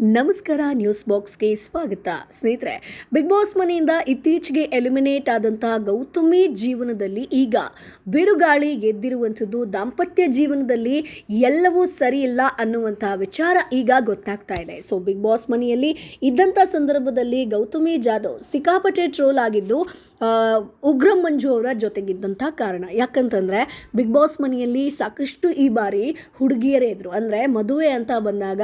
ನಮಸ್ಕಾರ, ನ್ಯೂಸ್ ಬಾಕ್ಸ್ಗೆ ಸ್ವಾಗತ. ಸ್ನೇಹಿತರೆ, ಬಿಗ್ ಬಾಸ್ ಮನೆಯಿಂದ ಇತ್ತೀಚೆಗೆ ಎಲಿಮಿನೇಟ್ ಆದಂತಹ ಗೌತಮಿ ಜೀವನದಲ್ಲಿ ಈಗ ಬಿರುಗಾಳಿ ಎದ್ದಿರುವಂಥದ್ದು. ದಾಂಪತ್ಯ ಜೀವನದಲ್ಲಿ ಎಲ್ಲವೂ ಸರಿ ಇಲ್ಲ ಅನ್ನುವಂತಹ ವಿಚಾರ ಈಗ ಗೊತ್ತಾಗ್ತಾ ಇದೆ. ಸೊ ಬಿಗ್ ಬಾಸ್ ಮನೆಯಲ್ಲಿ ಇದ್ದಂಥ ಸಂದರ್ಭದಲ್ಲಿ ಗೌತಮಿ ಜಾಧವ್ ಸಿಕ್ಕಾಪಟ್ಟೆ ಟ್ರೋಲ್ ಆಗಿದ್ದು ಉಗ್ರಂ ಮಂಜು ಅವರ ಜೊತೆಗಿದ್ದಂಥ ಕಾರಣ. ಯಾಕಂತಂದರೆ ಬಿಗ್ ಬಾಸ್ ಮನೆಯಲ್ಲಿ ಸಾಕಷ್ಟು ಈ ಬಾರಿ ಹುಡುಗಿಯರೇ ಇದ್ರು. ಅಂದರೆ ಮದುವೆ ಅಂತ ಬಂದಾಗ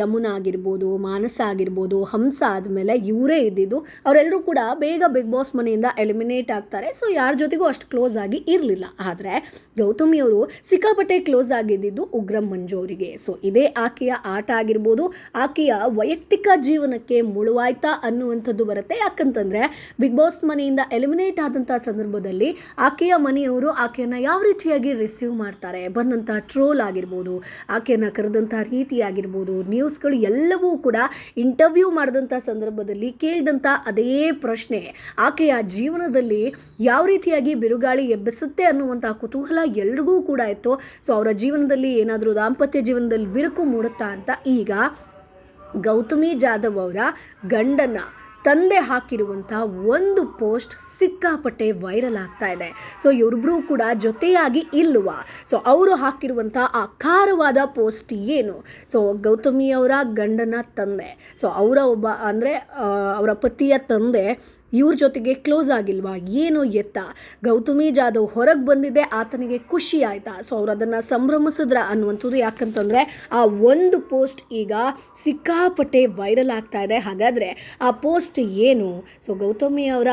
ಯಮುನಾ ಆಗಿರ್ಬೋದು, ಮಾನಸ ಆಗಿರ್ಬೋದು, ಹಂಸ ಆದಮೇಲೆ ಇವರೇ ಇದ್ದಿದ್ದು. ಅವರೆಲ್ಲರೂ ಕೂಡ ಬೇಗ ಬಿಗ್ ಬಾಸ್ ಮನೆಯಿಂದ ಎಲಿಮಿನೇಟ್ ಆಗ್ತಾರೆ. ಸೊ ಯಾರ ಜೊತೆಗೂ ಅಷ್ಟು ಕ್ಲೋಸ್ ಆಗಿ ಇರಲಿಲ್ಲ. ಆದರೆ ಗೌತಮಿ ಅವರು ಸಿಕ್ಕಾಪಟ್ಟೆ ಕ್ಲೋಸ್ ಆಗಿದ್ದಿದ್ದು ಉಗ್ರಂ ಮಂಜು ಅವರಿಗೆ. ಸೊ ಇದೇ ಆಕೆಯ ಆಟ ಆಗಿರ್ಬೋದು, ಆಕೆಯ ವೈಯಕ್ತಿಕ ಜೀವನಕ್ಕೆ ಮುಳುವಾಯ್ತಾ ಅನ್ನುವಂಥದ್ದು ಬರುತ್ತೆ. ಯಾಕಂತಂದರೆ ಬಿಗ್ ಬಾಸ್ ಮನೆಯಿಂದ ಎಲಿಮಿನೇಟ್ ಆದಂಥ ಸಂದರ್ಭದಲ್ಲಿ ಆಕೆಯ ಮನೆಯವರು ಆಕೆಯನ್ನು ಯಾವ ರೀತಿಯಾಗಿ ರಿಸೀವ್ ಮಾಡ್ತಾರೆ, ಬಂದಂಥ ಟ್ರೋಲ್ ಆಗಿರ್ಬೋದು, ಆಕೆಯನ್ನು ಕರೆದಂಥ ರೀತಿ ಆಗಿರ್ಬೋದು, ನ್ಯೂಸ್ಗಳು ಎಲ್ಲವೂ ಕೂಡ ಇಂಟರ್ವ್ಯೂ ಮಾಡಿದಂಥ ಸಂದರ್ಭದಲ್ಲಿ ಕೇಳಿದಂಥ ಅದೇ ಪ್ರಶ್ನೆ ಆಕೆಯ ಜೀವನದಲ್ಲಿ ಯಾವ ರೀತಿಯಾಗಿ ಬಿರುಗಾಳಿ ಎಬ್ಬಿಸುತ್ತೆ ಅನ್ನುವಂಥ ಕುತೂಹಲ ಎಲ್ರಿಗೂ ಕೂಡ ಇತ್ತು. ಸೊ ಅವರ ಜೀವನದಲ್ಲಿ ಏನಾದರೂ ದಾಂಪತ್ಯ ಜೀವನದಲ್ಲಿ ಬಿರುಕು ಮೂಡುತ್ತಾ ಅಂತ ಈಗ ಗೌತಮಿ ಜಾಧವ್ ಅವರ ಗಂಡನ ತಂದೆ ಹಾಕಿರುವಂಥ ಒಂದು ಪೋಸ್ಟ್ ಸಿಕ್ಕಾಪಟ್ಟೆ ವೈರಲ್ ಆಗ್ತಾ ಇದೆ. ಸೊ ಇವರಿಬ್ಬರೂ ಕೂಡ ಜೊತೆಯಾಗಿ ಇಲ್ವ? ಸೊ ಅವರು ಹಾಕಿರುವಂಥ ಆ ಖಾರವಾದ ಪೋಸ್ಟ್ ಏನು? ಸೊ ಗೌತಮಿಯವರ ಗಂಡನ ತಂದೆ, ಸೊ ಅವರ ಅವರ ಪತಿಯ ತಂದೆ ಇವ್ರ ಜೊತೆಗೆ ಕ್ಲೋಸ್ ಆಗಿಲ್ವಾ, ಏನು ಎತ್ತ? ಗೌತಮಿ ಜಾಧವ್ ಹೊರಗೆ ಬಂದಿದ್ದೆ ಆತನಿಗೆ ಖುಷಿ ಆಯಿತಾ? ಸೊ ಅವ್ರು ಅದನ್ನು ಸಂಭ್ರಮಿಸಿದ್ರ ಅನ್ನುವಂಥದ್ದು. ಯಾಕಂತಂದರೆ ಆ ಒಂದು ಪೋಸ್ಟ್ ಈಗ ಸಿಕ್ಕಾಪಟ್ಟೆ ವೈರಲ್ ಆಗ್ತಾ ಇದೆ. ಹಾಗಾದರೆ ಆ ಪೋಸ್ಟ್ ಏನು? ಸೊ ಗೌತಮಿ ಅವರ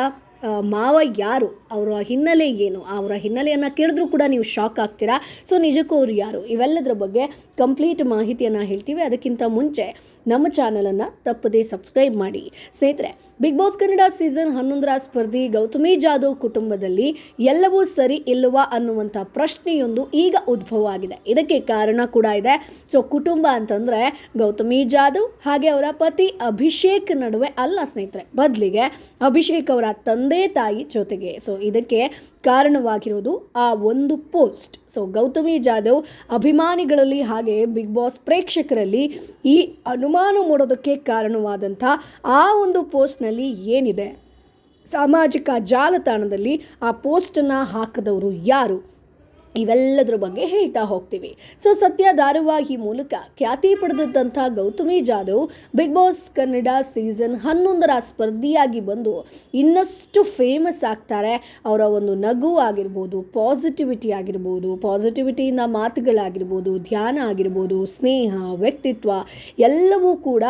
ಮಾವ ಯಾರು, ಅವರ ಹಿನ್ನೆಲೆ ಏನು? ಅವರ ಹಿನ್ನೆಲೆಯನ್ನು ಕೇಳಿದ್ರೂ ಕೂಡ ನೀವು ಶಾಕ್ ಆಗ್ತೀರಾ. ಸೊ ನಿಜಕ್ಕೂ ಅವರು ಯಾರು? ಇವೆಲ್ಲದರ ಬಗ್ಗೆ ಕಂಪ್ಲೀಟ್ ಮಾಹಿತಿಯನ್ನು ಹೇಳ್ತೀವಿ. ಅದಕ್ಕಿಂತ ಮುಂಚೆ ನಮ್ಮ ಚಾನಲನ್ನು ತಪ್ಪದೇ ಸಬ್ಸ್ಕ್ರೈಬ್ ಮಾಡಿ. ಸ್ನೇಹಿತರೆ, ಬಿಗ್ ಬಾಸ್ ಕನ್ನಡ ಸೀಸನ್ 11ರ ಸ್ಪರ್ಧಿ ಗೌತಮಿ ಜಾಧವ್ ಕುಟುಂಬದಲ್ಲಿ ಎಲ್ಲವೂ ಸರಿ ಇಲ್ಲವಾ ಅನ್ನುವಂಥ ಪ್ರಶ್ನೆಯೊಂದು ಈಗ ಉದ್ಭವ ಆಗಿದೆ. ಇದಕ್ಕೆ ಕಾರಣ ಕೂಡ ಇದೆ. ಸೊ ಕುಟುಂಬ ಅಂತಂದರೆ ಗೌತಮಿ ಜಾಧವ್ ಹಾಗೆ ಅವರ ಪತಿ ಅಭಿಷೇಕ್ ನಡುವೆ ಅಲ್ಲ ಸ್ನೇಹಿತರೆ, ಬದಲಿಗೆ ಅಭಿಷೇಕ್ ಅವರ ತಂದೆ ತಾಯಿ ಜೊತೆಗೆ. ಸೊ ಇದಕ್ಕೆ ಕಾರಣವಾಗಿರೋದು ಆ ಒಂದು ಪೋಸ್ಟ್. ಸೊ ಗೌತಮಿ ಜಾಧವ್ ಅಭಿಮಾನಿಗಳಲ್ಲಿ ಹಾಗೆ ಬಿಗ್ ಬಾಸ್ ಪ್ರೇಕ್ಷಕರಲ್ಲಿ ಈ ಅನುಮಾನ ಮೂಡೋದಕ್ಕೆ ಕಾರಣವಾದಂಥ ಆ ಒಂದು ಪೋಸ್ಟ್ನಲ್ಲಿ ಏನಿದೆ? ಸಾಮಾಜಿಕ ಜಾಲತಾಣದಲ್ಲಿ ಆ ಪೋಸ್ಟನ್ನು ಹಾಕಿದವರು ಯಾರು? ಇವೆಲ್ಲದರ ಬಗ್ಗೆ ಹೇಳ್ತಾ ಹೋಗ್ತೀವಿ. ಸೊ ಸತ್ಯ ಧಾರಾವಾಹಿ ಮೂಲಕ ಖ್ಯಾತಿ ಪಡೆದಂಥ Gautami Jadhav Bigg Boss Kannada season 11ರ ಸ್ಪರ್ಧಿಯಾಗಿ ಬಂದು ಇನ್ನಷ್ಟು ಫೇಮಸ್ ಆಗ್ತಾರೆ. ಅವರ ಒಂದು ನಗು ಆಗಿರ್ಬೋದು, ಪಾಸಿಟಿವಿಟಿ ಆಗಿರ್ಬೋದು, ಪಾಸಿಟಿವಿಟಿಯಿಂದ ಮಾತುಗಳಾಗಿರ್ಬೋದು, ಧ್ಯಾನ ಆಗಿರ್ಬೋದು, ಸ್ನೇಹ, ವ್ಯಕ್ತಿತ್ವ ಎಲ್ಲವೂ ಕೂಡ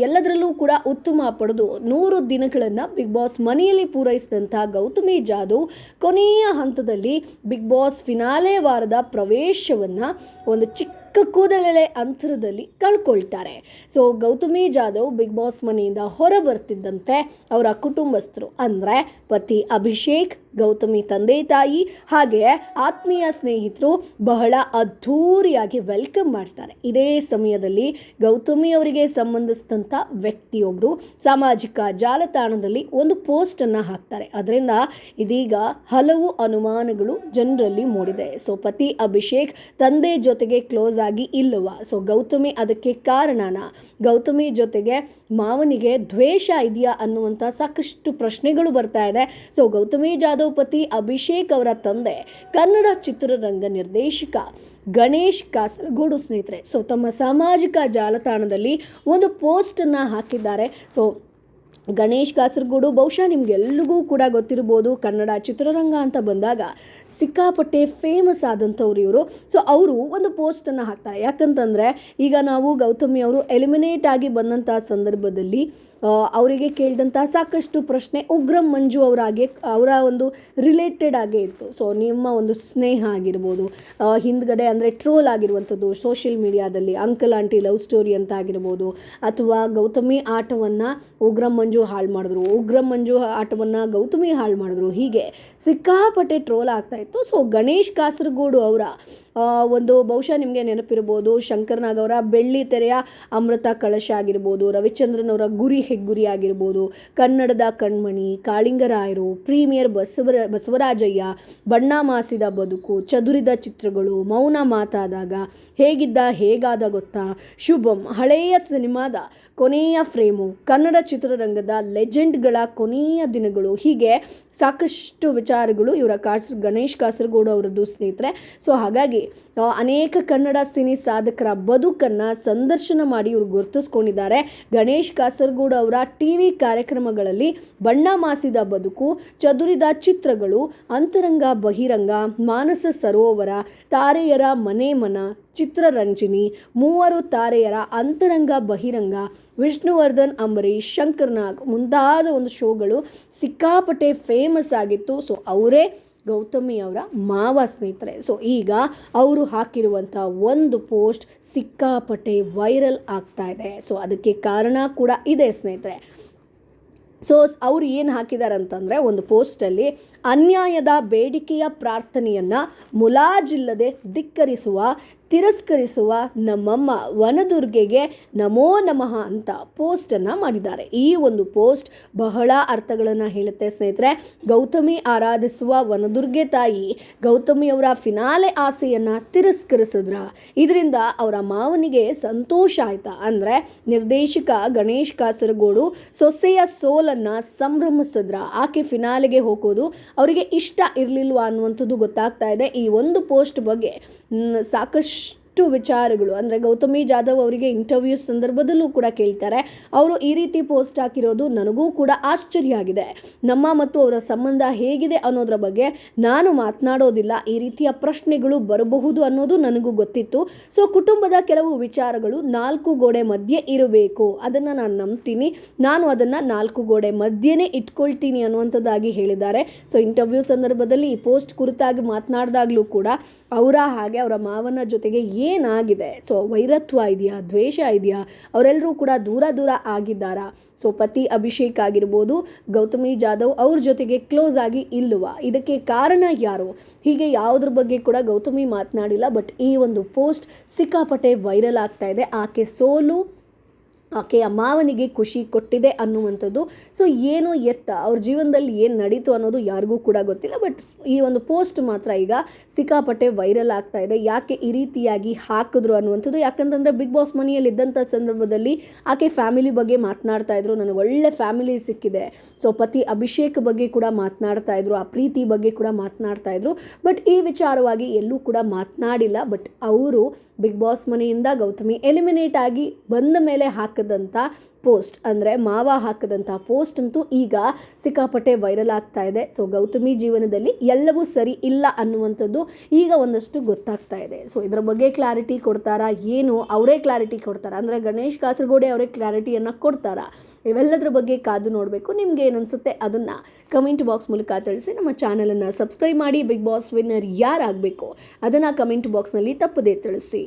ಎಲ್ಲದರಲ್ಲೂ ಕೂಡ ಉತ್ತಮ ಪಡೆದು 100 ದಿನಗಳನ್ನು ಬಿಗ್ ಬಾಸ್ ಮನೆಯಲ್ಲಿ ಪೂರೈಸಿದಂಥ ಗೌತಮಿ ಜಾಧವ್ ಕೊನೆಯ ಹಂತದಲ್ಲಿ ಬಿಗ್ ಬಾಸ್ ಫಿನಾಲೆ ವಾರದ ಪ್ರವೇಶವನ್ನು ಒಂದು ಚಿಕ್ಕ ಕೂದಲೆಳೆ ಅಂತರದಲ್ಲಿ ಕಳ್ಕೊಳ್ತಾರೆ. So Gautami Jadhav Bigg Boss ಮನೆಯಿಂದ ಹೊರ ಬರ್ತಿದ್ದಂತೆ ಅವರ ಕುಟುಂಬಸ್ಥರು ಅಂದರೆ ಪತಿ ಅಭಿಷೇಕ್, ಗೌತಮಿ ತಂದೆ ತಾಯಿ ಹಾಗೆ ಆತ್ಮೀಯ ಸ್ನೇಹಿತರು ಬಹಳ ಅದ್ಧೂರಿಯಾಗಿ ವೆಲ್ಕಮ್ ಮಾಡ್ತಾರೆ. ಇದೇ ಸಮಯದಲ್ಲಿ ಗೌತಮಿ ಅವರಿಗೆ ಸಂಬಂಧಿಸಿದಂಥ ವ್ಯಕ್ತಿಯೊಬ್ಬರು ಸಾಮಾಜಿಕ ಜಾಲತಾಣದಲ್ಲಿ ಒಂದು ಪೋಸ್ಟನ್ನು ಹಾಕ್ತಾರೆ. ಅದರಿಂದ ಇದೀಗ ಹಲವು ಅನುಮಾನಗಳು ಜನರಲ್ಲಿ ಮೂಡಿದೆ. ಸೊ ಪತಿ ಅಭಿಷೇಕ್ ತಂದೆ ಜೊತೆಗೆ ಕ್ಲೋಸ್ ಆಗಿ ಇಲ್ಲವಾ? ಸೊ ಗೌತಮಿ ಅದಕ್ಕೆ ಕಾರಣನ? ಗೌತಮಿ ಜೊತೆಗೆ ಮಾವನಿಗೆ ದ್ವೇಷ ಇದೆಯಾ ಅನ್ನುವಂಥ ಸಾಕಷ್ಟು ಪ್ರಶ್ನೆಗಳು ಬರ್ತಾ ಇದೆ. ಸೊ ಗೌತಮಿ ಜಾಧವ್ ಪತಿ ಅಭಿಷೇಕ್ ಅವರ ತಂದೆ ಕನ್ನಡ ಚಿತ್ರರಂಗ ನಿರ್ದೇಶಕ ಗಣೇಶ್ ಕಾಸರಗೋಡು ಸ್ನೇಹಿತರೆ. ಸೊ ತಮ್ಮ ಸಾಮಾಜಿಕ ಜಾಲತಾಣದಲ್ಲಿ ಒಂದು ಪೋಸ್ಟನ್ನು ಹಾಕಿದ್ದಾರೆ. ಸೊ ಗಣೇಶ್ ಕಾಸರಗೋಡು ಬಹುಶಃ ನಿಮಗೆಲ್ರಿಗೂ ಕೂಡ ಗೊತ್ತಿರ್ಬೋದು, ಕನ್ನಡ ಚಿತ್ರರಂಗ ಅಂತ ಬಂದಾಗ ಸಿಕ್ಕಾಪಟ್ಟೆ ಫೇಮಸ್ ಆದಂಥವ್ರು ಇವರು. ಸೊ ಅವರು ಒಂದು ಪೋಸ್ಟನ್ನು ಹಾಕ್ತಾರೆ. ಯಾಕಂತಂದರೆ ಈಗ ನಾವು ಗೌತಮಿ ಅವರು ಎಲಿಮಿನೇಟ್ ಆಗಿ ಬಂದಂಥ ಸಂದರ್ಭದಲ್ಲಿ ಅವರಿಗೆ ಕೇಳಿದಂಥ ಸಾಕಷ್ಟು ಪ್ರಶ್ನೆ ಉಗ್ರಂ ಮಂಜು ಅವರ ಒಂದು ರಿಲೇಟೆಡ್ ಆಗೇ ಇತ್ತು. ಸೊ ನಿಮ್ಮ ಒಂದು ಸ್ನೇಹ ಆಗಿರ್ಬೋದು, ಹಿಂದ್ಗಡೆ ಅಂದರೆ ಟ್ರೋಲ್ ಆಗಿರುವಂಥದ್ದು ಸೋಷಿಯಲ್ ಮೀಡಿಯಾದಲ್ಲಿ ಅಂಕಲ್ ಆಂಟಿ ಲವ್ ಸ್ಟೋರಿ ಅಂತ ಆಗಿರ್ಬೋದು, ಅಥವಾ ಗೌತಮಿ ಆಟವನ್ನು ಉಗ್ರಂ ಮಂಜು ಮಂಜು ಹಾಳು ಮಾಡಿದ್ರು, ಉಗ್ರ ಮಂಜು ಆಟವನ್ನು ಗೌತಮಿ ಹಾಳು ಮಾಡಿದ್ರು, ಹೀಗೆ ಸಿಕ್ಕಾಪಟ್ಟೆ ಟ್ರೋಲ್ ಆಗ್ತಾ ಇತ್ತು. ಸೊ ಗಣೇಶ್ ಕಾಸರಗೋಡು ಅವರ ಒಂದು ಬಹುಶಃ ನಿಮಗೆ ನೆನಪಿರ್ಬೋದು, ಶಂಕರ್ನಾಗ್ ಅವರ ಬೆಳ್ಳಿ ತೆರೆಯ ಅಮೃತ ಕಳಶ ಆಗಿರ್ಬೋದು, ರವಿಚಂದ್ರನ್ ಅವರ ಗುರಿ ಹೆಗ್ಗುರಿ ಆಗಿರ್ಬೋದು, ಕನ್ನಡದ ಕಣ್ಮಣಿ, ಕಾಳಿಂಗರಾಯರು, ಪ್ರೀಮಿಯರ್ ಬಸವರಾಜಯ್ಯ, ಬಣ್ಣ ಮಾಸಿದ ಬದುಕು, ಚದುರಿದ ಚಿತ್ರಗಳು, ಮೌನ ಮಾತಾದಾಗ, ಹೇಗಿದ್ದ ಹೇಗಾದ ಗೊತ್ತಾ, ಶುಭಂ, ಹಳೆಯ ಸಿನಿಮಾದ ಕೊನೆಯ ಫ್ರೇಮು, ಕನ್ನಡ ಚಿತ್ರರಂಗದ ಲೆಜೆಂಡ್ಗಳ ಕೊನೆಯ ದಿನಗಳು, ಹೀಗೆ ಸಾಕಷ್ಟು ವಿಚಾರಗಳು ಇವರ ಗಣೇಶ್ ಕಾಸರಗೋಡು ಅವರದ್ದು ಸ್ನೇಹಿತರೆ. ಸೊ ಹಾಗಾಗಿ ಅನೇಕ ಕನ್ನಡ ಸಿನಿ ಸಾಧಕರ ಬದುಕನ್ನು ಸಂದರ್ಶನ ಮಾಡಿ ಇವರು ಗುರುತಿಸ್ಕೊಂಡಿದ್ದಾರೆ. ಗಣೇಶ್ ಕಾಸರಗೋಡು ಅವರ ಟಿವಿ ಕಾರ್ಯಕ್ರಮಗಳಲ್ಲಿ ಬಣ್ಣ ಮಾಸಿದ ಬದುಕು, ಚದುರಿದ ಚಿತ್ರಗಳು, ಅಂತರಂಗ ಬಹಿರಂಗ, ಮಾನಸ ಸರೋವರ, ತಾರೆಯರ ಮನೆ ಮನ, ಚಿತ್ರರಂಜನಿ, ಮೂವರು ತಾರೆಯರ ಅಂತರಂಗ ಬಹಿರಂಗ, ವಿಷ್ಣುವರ್ಧನ್, ಅಂಬರೀಶ್, ಶಂಕರ್ನಾಗ್ ಮುಂತಾದ ಒಂದು ಶೋಗಳು ಸಿಕ್ಕಾಪಟ್ಟೆ ಫೇಮಸ್ ಆಗಿತ್ತು. ಸೊ ಅವರೇ ಗೌತಮಿ ಅವರ ಮಾವ ಸ್ನೇಹಿತರೆ. ಸೊ ಈಗ ಅವರು ಹಾಕಿರುವಂಥ ಒಂದು ಪೋಸ್ಟ್ ಸಿಕ್ಕಾಪಟ್ಟೆ ವೈರಲ್ ಆಗ್ತಾ ಇದೆ. ಸೊ ಅದಕ್ಕೆ ಕಾರಣ ಕೂಡ ಇದೆ ಸ್ನೇಹಿತರೆ. ಸೊ ಅವ್ರು ಏನು ಹಾಕಿದ್ದಾರೆ ಅಂತಂದರೆ, ಒಂದು ಪೋಸ್ಟಲ್ಲಿ ಅನ್ಯಾಯದ ಬೇಡಿಕೆಯ ಪ್ರಾರ್ಥನೆಯನ್ನು ಮುಲಾಜಿಲ್ಲದೆ ಧಿಕ್ಕರಿಸುವ, ತಿರಸ್ಕರಿಸುವ ನಮ್ಮಮ್ಮ ವನದುರ್ಗೆಗೆ ನಮೋ ನಮಃ ಅಂತ ಪೋಸ್ಟನ್ನು ಮಾಡಿದ್ದಾರೆ. ಈ ಒಂದು ಪೋಸ್ಟ್ ಬಹಳ ಅರ್ಥಗಳನ್ನು ಹೇಳುತ್ತೆ ಸ್ನೇಹಿತರೆ. ಗೌತಮಿ ಆರಾಧಿಸುವ ವನದುರ್ಗೆ ತಾಯಿ ಗೌತಮಿಯವರ ಫಿನಾಲೆ ಆಸೆಯನ್ನು ತಿರಸ್ಕರಿಸಿದ್ರ, ಇದರಿಂದ ಅವರ ಮಾವನಿಗೆ ಸಂತೋಷ ಆಯ್ತಾ ಅಂದರೆ ನಿರ್ದೇಶಕ ಗಣೇಶ್ ಕಾಸರಗೋಡು ಸೊಸೆಯ ಸೋಲನ್ನು ಸಂಭ್ರಮಿಸಿದ್ರ, ಆಕೆ ಫಿನಾಲೆಗೆ ಹೋಗೋದು ಅವರಿಗೆ ಇಷ್ಟ ಇರಲಿಲ್ವಾ ಅನ್ನುವಂಥದ್ದು ಗೊತ್ತಾಗ್ತಾ ಇದೆ. ಈ ಒಂದು ಪೋಸ್ಟ್ ಬಗ್ಗೆ ಸಾಕಷ್ಟು ವಿಚಾರಗಳು ಅಂದರೆ ಗೌತಮಿ ಜಾಧವ್ ಅವರಿಗೆ ಇಂಟರ್ವ್ಯೂ ಸಂದರ್ಭದಲ್ಲೂ ಕೂಡ ಕೇಳ್ತಾರೆ. ಅವರು ಈ ರೀತಿ ಪೋಸ್ಟ್ ಹಾಕಿರೋದು ನನಗೂ ಕೂಡ ಆಶ್ಚರ್ಯ ಆಗಿದೆ. ನಮ್ಮ ಮತ್ತು ಅವರ ಸಂಬಂಧ ಹೇಗಿದೆ ಅನ್ನೋದ್ರ ಬಗ್ಗೆ ನಾನು ಮಾತನಾಡೋದಿಲ್ಲ. ಈ ರೀತಿಯ ಪ್ರಶ್ನೆಗಳು ಬರಬಹುದು ಅನ್ನೋದು ನನಗೂ ಗೊತ್ತಿತ್ತು. ಸೊ ಕುಟುಂಬದ ಕೆಲವು ವಿಚಾರಗಳು ನಾಲ್ಕು ಗೋಡೆ ಮಧ್ಯೆ ಇರಬೇಕು, ಅದನ್ನು ನಾನು ನಂಬ್ತೀನಿ, ನಾನು ಅದನ್ನು ನಾಲ್ಕು ಗೋಡೆ ಮಧ್ಯೆನೇ ಇಟ್ಕೊಳ್ತೀನಿ ಅನ್ನುವಂಥದ್ದಾಗಿ ಹೇಳಿದ್ದಾರೆ. ಸೊ ಇಂಟರ್ವ್ಯೂ ಸಂದರ್ಭದಲ್ಲಿ ಈ ಪೋಸ್ಟ್ ಕುರಿತಾಗಿ ಮಾತನಾಡಿದಾಗಲೂ ಕೂಡ ಹಾಗೆ ಅವರ ಮಾವನ ಜೊತೆಗೆ ಏನಾಗಿದೆ, ಸೊ ವೈರತ್ವ ಇದೆಯಾ, ದ್ವೇಷ ಇದೆಯಾ, ಅವರೆಲ್ಲರೂ ಕೂಡ ದೂರ ಆಗಿದ್ದಾರಾ, ಸೊ ಪತಿ ಅಭಿಷೇಕ್ ಆಗಿರ್ಬೋದು, ಗೌತಮಿ ಜಾಧವ್ ಅವ್ರ ಜೊತೆಗೆ ಕ್ಲೋಸ್ ಆಗಿ ಇಲ್ವಾ, ಇದಕ್ಕೆ ಕಾರಣ ಯಾರು, ಹೀಗೆ ಯಾವುದ್ರ ಬಗ್ಗೆ ಕೂಡ ಗೌತಮಿ ಮಾತನಾಡಿಲ್ಲ. ಬಟ್ ಈ ಒಂದು ಪೋಸ್ಟ್ ಸಿಕ್ಕಾಪಟ್ಟೆ ವೈರಲ್ ಆಗ್ತಾ ಇದೆ. ಆಕೆ ಸೋಲು ಆಕೆಯ ಮಾವನಿಗೆ ಖುಷಿ ಕೊಟ್ಟಿದೆ ಅನ್ನುವಂಥದ್ದು. ಸೊ ಏನು ಎತ್ತ ಅವ್ರ ಜೀವನದಲ್ಲಿ ಏನು ನಡೀತು ಅನ್ನೋದು ಯಾರಿಗೂ ಕೂಡ ಗೊತ್ತಿಲ್ಲ. ಬಟ್ ಈ ಒಂದು ಪೋಸ್ಟ್ ಮಾತ್ರ ಈಗ ಸಿಕ್ಕಾಪಟ್ಟೆ ವೈರಲ್ ಆಗ್ತಾ ಇದೆ. ಯಾಕೆ ಈ ರೀತಿಯಾಗಿ ಹಾಕಿದ್ರು ಅನ್ನುವಂಥದ್ದು, ಯಾಕಂತಂದರೆ ಬಿಗ್ ಬಾಸ್ ಮನೆಯಲ್ಲಿ ಇದ್ದಂಥ ಸಂದರ್ಭದಲ್ಲಿ ಆಕೆ ಫ್ಯಾಮಿಲಿ ಬಗ್ಗೆ ಮಾತನಾಡ್ತಾ ಇದ್ರು, ನನಗೆ ಒಳ್ಳೆ ಫ್ಯಾಮಿಲಿ ಸಿಕ್ಕಿದೆ. ಸೊ ಪತಿ ಅಭಿಷೇಕ್ ಬಗ್ಗೆ ಕೂಡ ಮಾತನಾಡ್ತಾ ಇದ್ರು, ಆ ಪ್ರೀತಿ ಬಗ್ಗೆ ಕೂಡ ಮಾತನಾಡ್ತಾ ಇದ್ರು. ಬಟ್ ಈ ವಿಚಾರವಾಗಿ ಎಲ್ಲೂ ಕೂಡ ಮಾತನಾಡಿಲ್ಲ. ಬಟ್ ಅವರು ಬಿಗ್ ಬಾಸ್ ಮನೆಯಿಂದ ಗೌತಮಿ ಎಲಿಮಿನೇಟ್ ಆಗಿ ಬಂದ ಮೇಲೆ ಹಾಕಿದಂಥ ಪೋಸ್ಟ್ ಅಂದರೆ ಮಾವ ಹಾಕಿದಂಥ ಪೋಸ್ಟ್ ಅಂತೂ ಈಗ ಸಿಕ್ಕಾಪಟ್ಟೆ ವೈರಲ್ ಆಗ್ತಾ ಇದೆ. ಸೊ ಗೌತಮಿ ಜೀವನದಲ್ಲಿ ಎಲ್ಲವೂ ಸರಿ ಇಲ್ಲ ಅನ್ನುವಂಥದ್ದು ಈಗ ಒಂದಷ್ಟು ಗೊತ್ತಾಗ್ತಾ ಇದೆ. ಸೊ ಇದರ ಬಗ್ಗೆ ಕ್ಲಾರಿಟಿ ಕೊಡ್ತಾರಾ, ಏನು ಅವರೇ ಕ್ಲಾರಿಟಿ ಕೊಡ್ತಾರಾ ಅಂದರೆ ಗಣೇಶ್ ಕಾಸರಗೋಡೆ ಅವರೇ ಕ್ಲಾರಿಟಿಯನ್ನು ಕೊಡ್ತಾರಾ, ಇವೆಲ್ಲದರ ಬಗ್ಗೆ ಕಾದು ನೋಡಬೇಕು. ನಿಮ್ಗೆ ಏನನ್ಸುತ್ತೆ ಅದನ್ನು ಕಮೆಂಟ್ ಬಾಕ್ಸ್ ಮೂಲಕ ತಿಳಿಸಿ. ನಮ್ಮ ಚಾನಲನ್ನು ಸಬ್ಸ್ಕ್ರೈಬ್ ಮಾಡಿ. ಬಿಗ್ ಬಾಸ್ ವಿನ್ನರ್ ಯಾರಾಗಬೇಕು ಅದನ್ನು ಕಮೆಂಟ್ ಬಾಕ್ಸ್ನಲ್ಲಿ ತಪ್ಪದೇ ತಿಳಿಸಿ.